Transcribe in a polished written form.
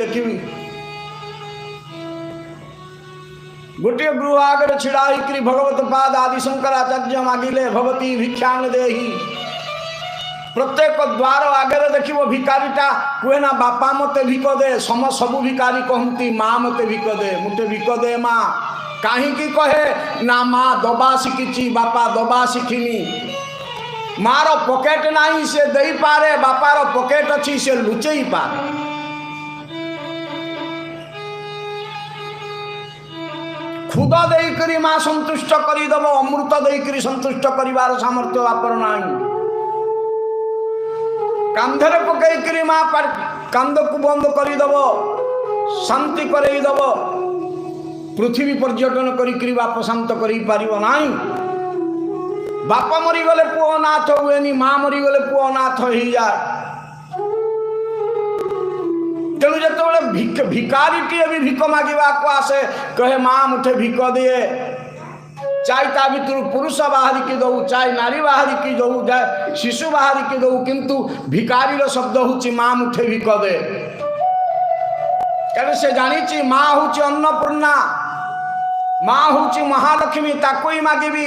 देखी गोटे गृह आगे छिड़ा भगवत पाद आदि शंकराचार्य मागिले भगवती भिक्षांग देही प्रत्येक द्वार आगे देख भिकारीटा कहे ना बापा मते भिक दे सबू भिकारी कहती माँ मते भिक दे मुझे भिक दे माँ कहीं कहे ना माँ दबा शिखी बापा दबा शिखिनी मार पॉकेट नहीं से दे पारे बापार पॉकेट अच्छी से लुचई पारे खुद देकरी माँ संतुष्ट करदेव अमृत देकरी संतुष्ट कर सामर्थ्य बापर ना कांधरे पकईकरी माँ कांद को बंद करदेव शांति करदेव पृथ्वी पर्यटन करी बाप शांत कर बाप मरीगले पुओ नाथ हुए माँ मरीगले पुओ नाथ हो जाए तेणु जो भिकारी भी भिक मागवा को आसे कहे माँ मुठे भिक दिए चाहे ता भर पुरुष बाहरी की दऊ चाहे नारी बाहरी की दऊ चाहे शिशु बाहरी की दऊ किंतु भिकारी शब्द हूँ माँ मुठे भिक दे क्या से जानी माँ हूँ अन्नपूर्णा माँ हूँ महालक्ष्मी ताको ही मागिबी।